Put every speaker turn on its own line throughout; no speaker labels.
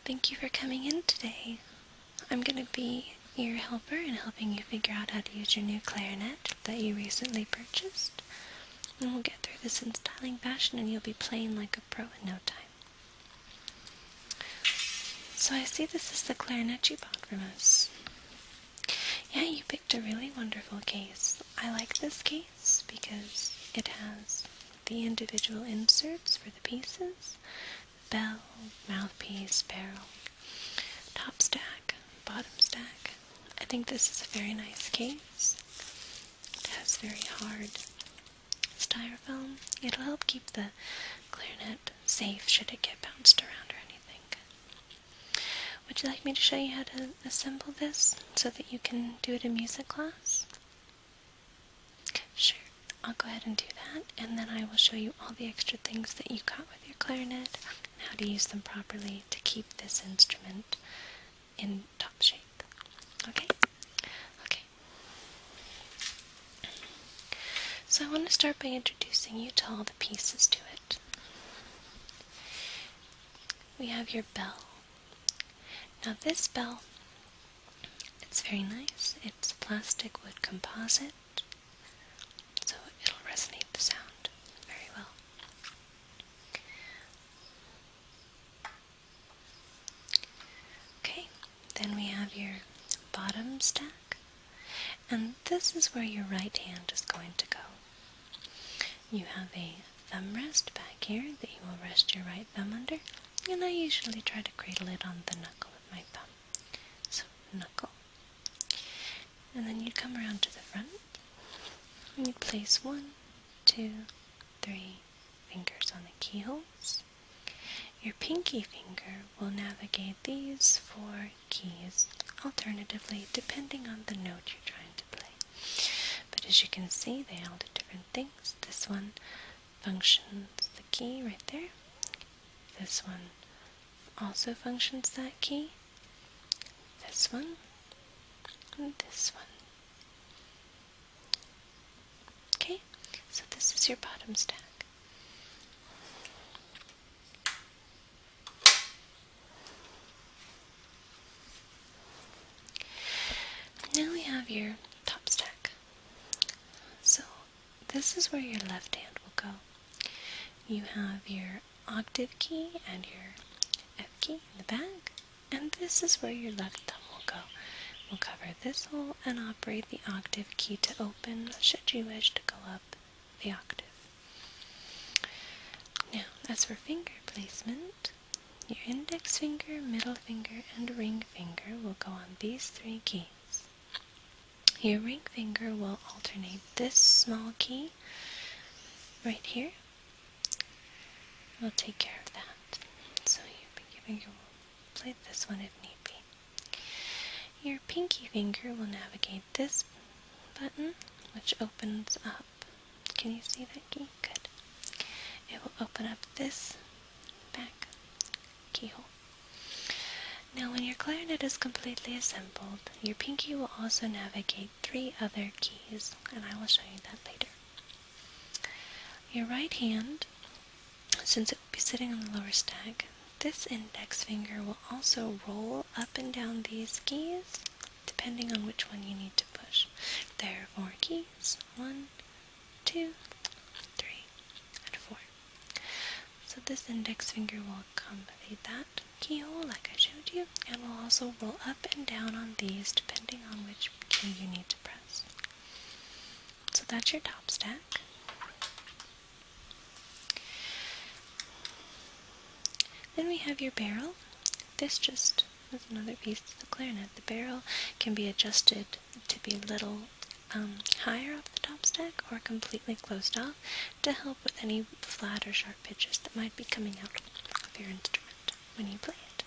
Thank you for coming in today. I'm going to be your helper in helping you figure out how to use your new clarinet that you recently purchased. And we'll get through this in styling fashion and you'll be playing like a pro in no time. So I see this is the clarinet you bought from us. Yeah, you picked a really wonderful case. I like this case because it has the individual inserts for the pieces, bell, mouthpiece, barrel, top stack, bottom stack. I think this is a very nice case. It has very hard styrofoam. It'll help keep the clarinet safe should it get bounced around or anything. Would you like me to show you how to assemble this so that you can do it in music class? Sure, I'll go ahead and do that, and then I will show you all the extra things that you got with your clarinet and how to use them properly to keep this instrument in top shape. Okay? Okay. So I want to start by introducing you to all the pieces to it. We have your bell. Now this bell, it's very nice. It's plastic wood composite, so it'll resonate the sound very well. Okay, then we have your bottom stack, and this is where your right hand is going to go. You have a thumb rest back here that you will rest your right thumb under, and I usually try to cradle it on the knuckle of my thumb. So, knuckle. And then you'd come around to the front, and you'd place 1, 2, 3 fingers on the keyholes. Your pinky finger will navigate these 4 keys, alternatively, depending on the note you're trying to play. But as you can see, they all do different things. This one functions the key right there. This one also functions that key. This one. And this one. Okay, so this is your bottom stack. Now we have your top stack. So this is where your left hand will go. You have your octave key and your F key in the back, and this is where your left thumb will go. We'll cover this hole and operate the octave key to open should you wish to go up the octave. Now, as for finger placement, your index finger, middle finger, and ring finger will go on these 3 keys. Your ring finger will alternate this small key right here. We'll take care of that. So your pinky finger will play this one if need be. Your pinky finger will navigate this button, which opens up. Can you see that key? Good. It will open up this back keyhole. Now when your clarinet is completely assembled, your pinky will also navigate 3 other keys, and I will show you that later. Your right hand, since it will be sitting on the lower stack, this index finger will also roll up and down these keys, depending on which one you need to push. There are 4 keys. 1, 2, 3, and 4. So this index finger will accommodate that keyhole like I showed you, and will also roll up and down on these depending on which key you need to press. So that's your top stack. Then we have your barrel. This just is another piece of the clarinet. The barrel can be adjusted to be a little higher off the top stack or completely closed off to help with any flat or sharp pitches that might be coming out of your instrument when you play it.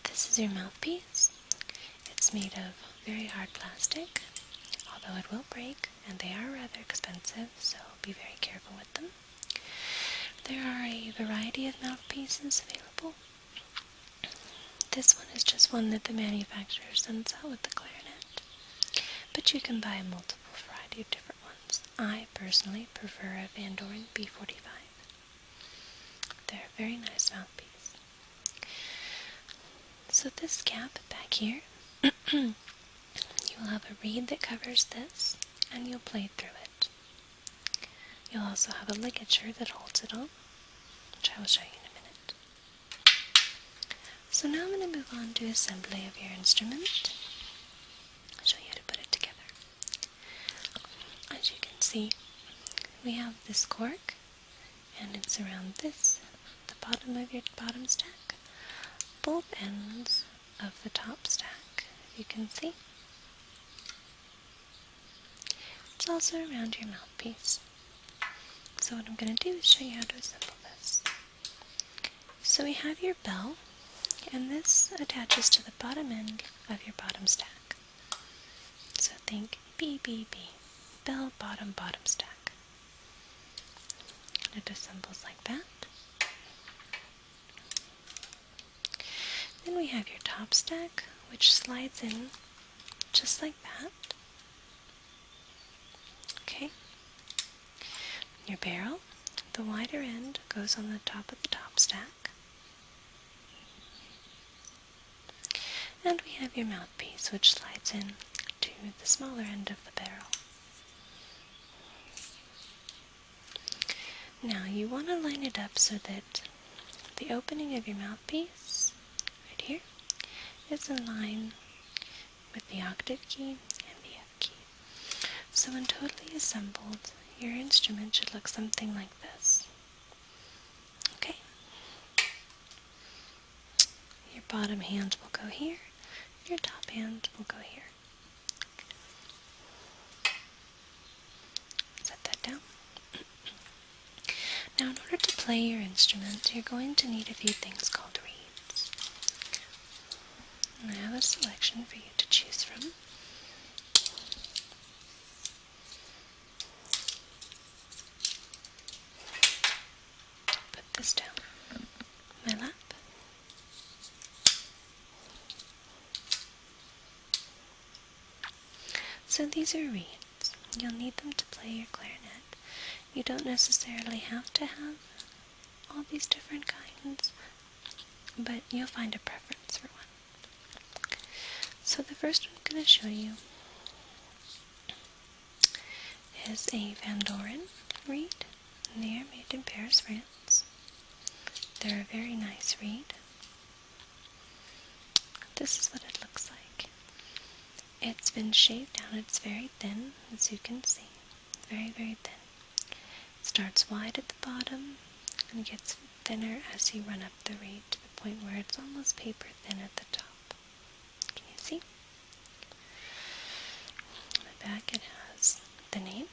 This is your mouthpiece. It's made of very hard plastic, although it will break, and they are rather expensive, so be very careful with them. There are a variety of mouthpieces available. This one is just one that the manufacturer sends out with the clarinet, but you can buy a multiple variety of different ones. I personally prefer a Van Doren B45. They're very nice So this cap back here, you'll have a reed that covers this, and you'll play through it. You'll also have a ligature that holds it all, which I will show you in a minute. So now I'm going to move on to assembly of your instrument. I'll show you how to put it together. As you can see, we have this cork, and it's around this, the bottom of your bottom stack, both ends of the top stack, you can see. It's also around your mouthpiece. So what I'm going to do is show you how to assemble this. So we have your bell, and this attaches to the bottom end of your bottom stack. So think B, B, B, bell, bottom, bottom stack. And it assembles like that. Then we have your top stack, which slides in just like that. Okay. Your barrel, the wider end goes on the top of the top stack. And we have your mouthpiece, which slides in to the smaller end of the barrel. Now you want to line it up so that the opening of your mouthpiece, right here, is in line with the octave key and the F key. So when totally assembled, your instrument should look something like this. Okay? Your bottom hand will go here, your top hand will go here. Set that down. Now in order to play your instrument, you're going to need a few things called reeds. And I have a selection for you to choose from. Put this down on my lap. So these are reeds. You'll need them to play your clarinet. You don't necessarily have to have all these different kinds, but you'll find a preference for one. So the first one I'm going to show you is a Van Doren reed. And they are made in Paris, France. They're a very nice reed. This is what it looks like. It's been shaved down. It's very thin, as you can see. Very, very thin. It starts wide at the bottom and gets thinner as you run up the reed to the point where it's almost paper thin at the top. Can you see? On the back it has the name.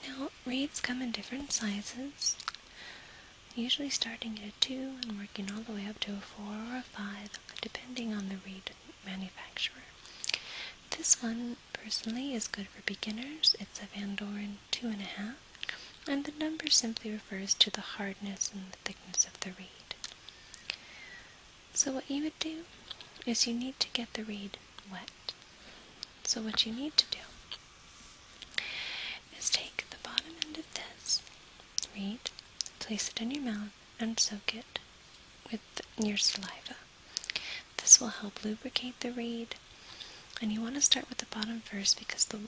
Now, reeds come in different sizes, usually starting at a 2 and working all the way up to a 4 or a 5, depending on the reed manufacturer. This one, personally, is good for beginners. It's a Van Doren 2.5, and the number simply refers to the hardness and the thickness of the reed. So what you would do is you need to get the reed wet. So what you need to do is take the bottom end of this reed, place it in your mouth, and soak it with your saliva. This will help lubricate the reed, and you want to start with the bottom first because the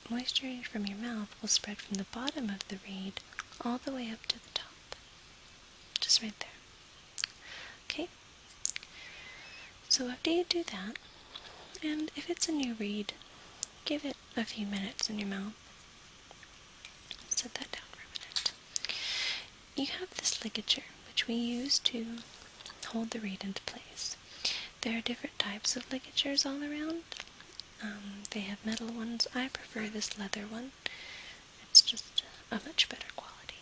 moisture from your mouth will spread from the bottom of the reed all the way up to the top. Just right there. Okay? So after you do that, and if it's a new reed, give it a few minutes in your mouth. Set that down for a minute. You have this ligature, which we use to hold the reed into place. There are different types of ligatures all around. They have metal ones. I prefer this leather one. It's just a much better quality.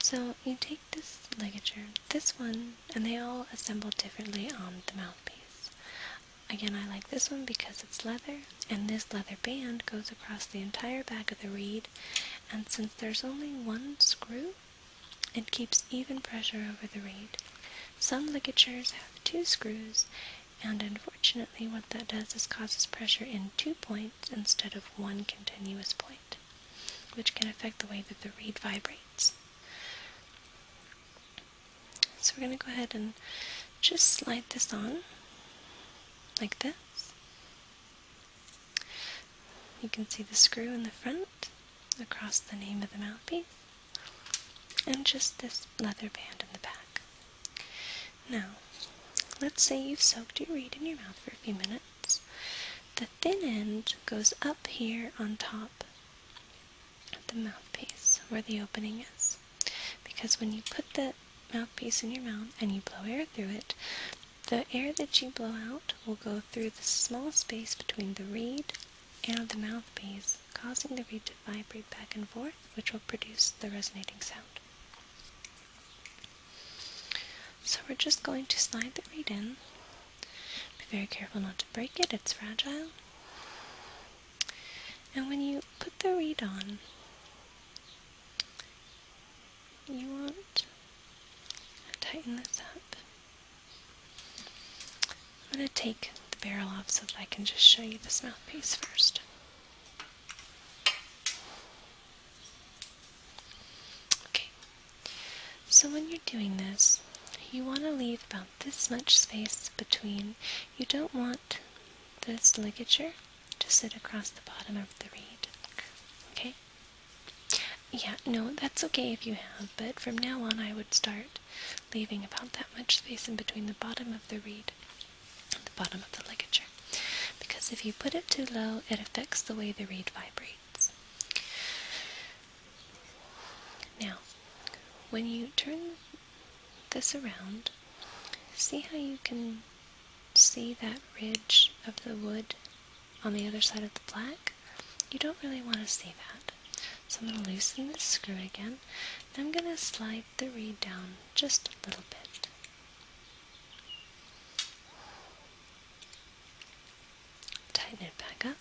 So you take this ligature, this one, and they all assemble differently on the mouthpiece. Again, I like this one because it's leather, and this leather band goes across the entire back of the reed, and since there's only one screw, it keeps even pressure over the reed. Some ligatures have 2 screws, and unfortunately what that does is causes pressure in 2 points instead of one continuous point, which can affect the way that the reed vibrates. So we're going to go ahead and just slide this on like this. You can see the screw in the front across the name of the mouthpiece, and just this leather band in the back. Now, let's say you've soaked your reed in your mouth for a few minutes. The thin end goes up here on top of the mouthpiece where the opening is, because when you put the mouthpiece in your mouth and you blow air through it, the air that you blow out will go through the small space between the reed and the mouthpiece, causing the reed to vibrate back and forth, which will produce the resonating sound. So we're just going to slide the reed in. Be very careful not to break it, it's fragile. And when you put the reed on, you want to tighten this up. I'm going to take the barrel off so that I can just show you this mouthpiece first. Okay, so when you're doing this, you want to leave about this much space between. You don't want this ligature to sit across the bottom of the reed. Okay? Yeah, no, that's okay if you have, but from now on I would start leaving about that much space in between the bottom of the reed and the bottom of the ligature. Because if you put it too low, it affects the way the reed vibrates. Now, when you turn this around, see how you can see that ridge of the wood on the other side of the black? You don't really want to see that. So I'm going to loosen this screw again, and I'm going to slide the reed down just a little bit. Tighten it back up.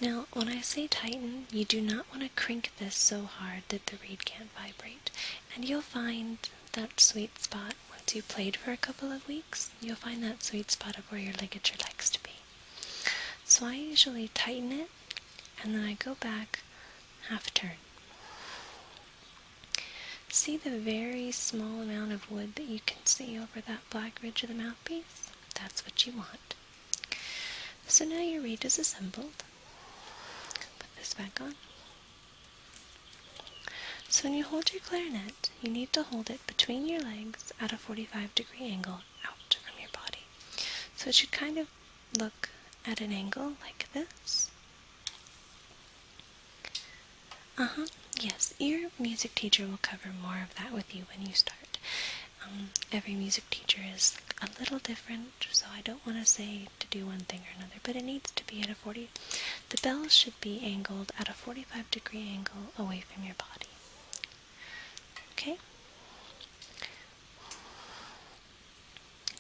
Now, when I say tighten, you do not want to crank this so hard that the reed can't vibrate. And you'll find that sweet spot once you've played for a couple of weeks. You'll find that sweet spot of where your ligature likes to be. So I usually tighten it, and then I go back half turn. See the very small amount of wood that you can see over that black ridge of the mouthpiece? That's what you want. So now your reed is assembled. Put this back on. So when you hold your clarinet, you need to hold it between your legs at a 45-degree angle out from your body. So it should kind of look at an angle like this. Yes, your music teacher will cover more of that with you when you start. Every music teacher is a little different, so I don't want to say to do one thing or another, but it needs to be at a 40. The bells should be angled at a 45-degree angle away from your body. Okay?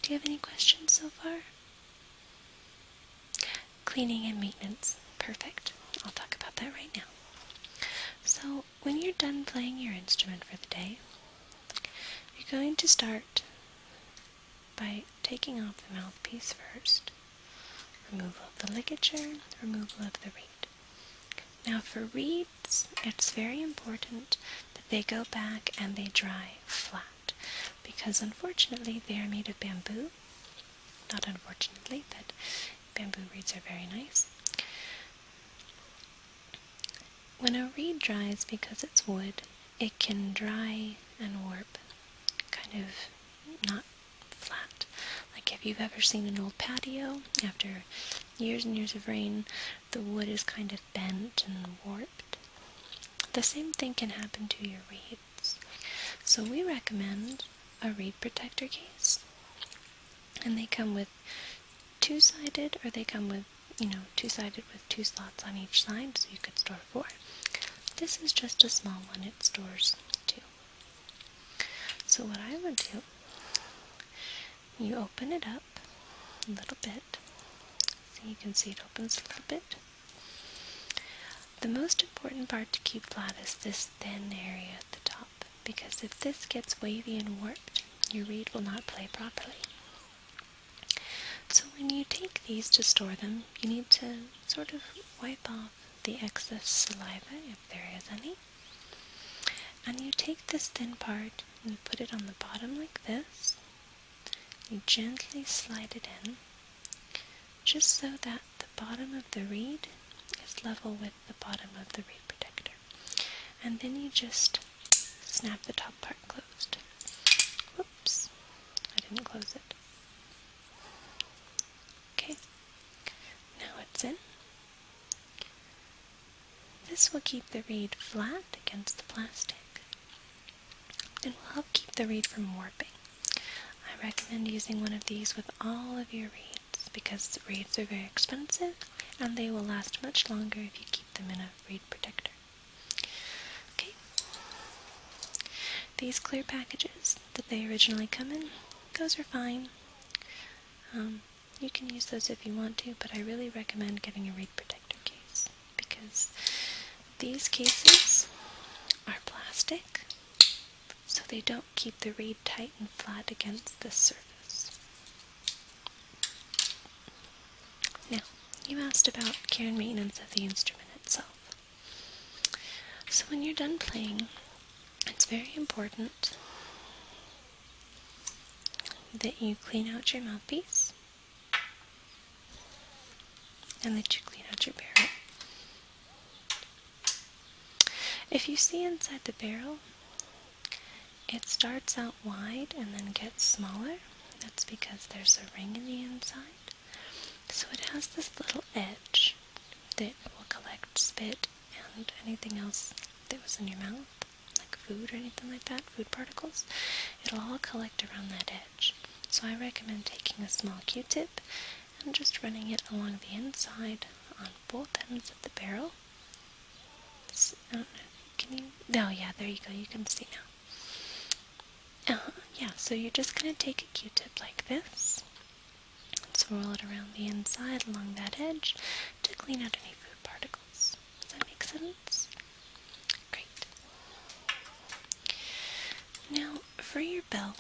Do you have any questions so far? Cleaning and maintenance. Perfect. I'll talk about that right now. So, when you're done playing your instrument for the day, you're going to start by taking off the mouthpiece first. Removal of the ligature, removal of the reed. Now for reeds, it's very important that they go back and they dry flat, because unfortunately they are made of bamboo. Not unfortunately, but bamboo reeds are very nice. When a reed dries, because it's wood, it can dry and warp, kind of not flat. Like if you've ever seen an old patio, after years and years of rain, the wood is kind of bent and warped. The same thing can happen to your reeds. So we recommend a reed protector case. And they come with two-sided, or they come with, two-sided with 2 slots on each side, so you could store 4. This is just a small one, it stores 2. So what I would do, you open it up a little bit, so you can see it opens a little bit. The most important part to keep flat is this thin area at the top, because if this gets wavy and warped, your reed will not play properly. So when you take these to store them, you need to sort of wipe off the excess saliva, if there is any. And you take this thin part and you put it on the bottom like this. You gently slide it in, just so that the bottom of the reed is level with the bottom of the reed protector. And then you just snap the top part closed. Whoops, I didn't close it. Okay, now it's in. This will keep the reed flat against the plastic and will help keep the reed from warping. I recommend using one of these with all of your reeds because reeds are very expensive and they will last much longer if you keep them in a reed protector. Okay. These clear packages that they originally come in, those are fine. You can use those if you want to, but I really recommend getting a reed protector case because these cases are plastic, so they don't keep the reed tight and flat against the surface. Now, you asked about care and maintenance of the instrument itself. So when you're done playing, it's very important that you clean out your mouthpiece and that you clean out your barrel. If you see inside the barrel, it starts out wide and then gets smaller. That's because there's a ring in the inside. So it has this little edge that will collect spit and anything else that was in your mouth, like food or anything like that, food particles. It'll all collect around that edge. So I recommend taking a small Q-tip and just running it along the inside on both ends of the barrel. Can you? Oh yeah, there you go, you can see now. Yeah, so you're just going to take a Q-tip like this and swirl it around the inside along that edge to clean out any food particles. Does that make sense? Great. Now, for your bell,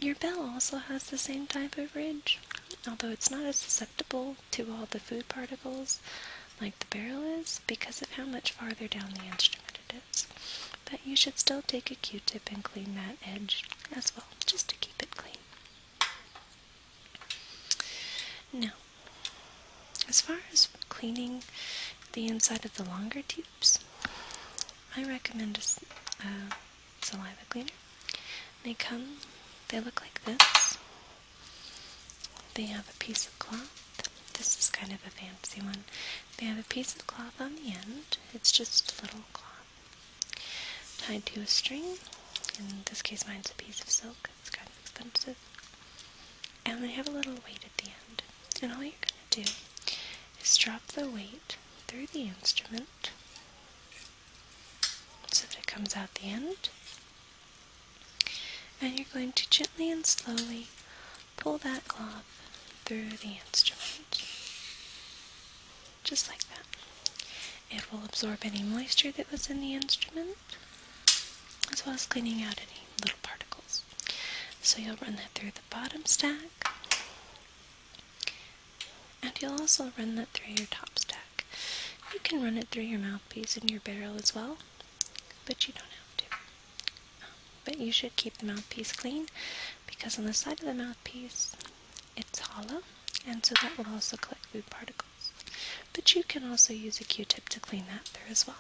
your bell also has the same type of ridge, although it's not as susceptible to all the food particles like the barrel is because of how much farther down the instrument it is. But you should still take a Q-tip and clean that edge as well, just to keep it clean. Now, as far as cleaning the inside of the longer tubes, I recommend a saliva cleaner. They look like this. They have a piece of cloth. This is kind of a fancy one. They have a piece of cloth on the end. It's just a little cloth tied to a string. In this case, mine's a piece of silk. It's kind of expensive. And they have a little weight at the end. And all you're going to do is drop the weight through the instrument so that it comes out the end. And you're going to gently and slowly pull that cloth through the instrument. Just like that. It will absorb any moisture that was in the instrument, as well as cleaning out any little particles. So you'll run that through the bottom stack, and you'll also run that through your top stack. You can run it through your mouthpiece and your barrel as well, but you don't have to. But you should keep the mouthpiece clean, because on the side of the mouthpiece, it's hollow, and so that will also collect food particles. But you can also use a Q-tip to clean that through as well.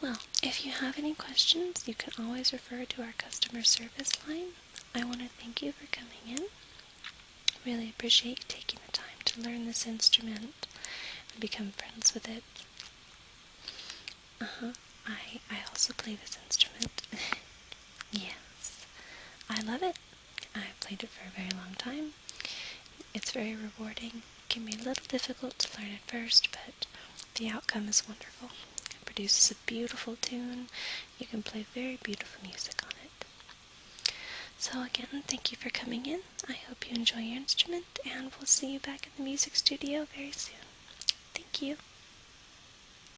Well, if you have any questions, you can always refer to our customer service line. I want to thank you for coming in. Really appreciate you taking the time to learn this instrument and become friends with it. I also play this instrument. Yes, I love it. I've played it for a very long time. It's very rewarding. It can be a little difficult to learn at first, but the outcome is wonderful. It produces a beautiful tune. You can play very beautiful music on it. So again, thank you for coming in. I hope you enjoy your instrument, and we'll see you back in the music studio very soon. Thank you.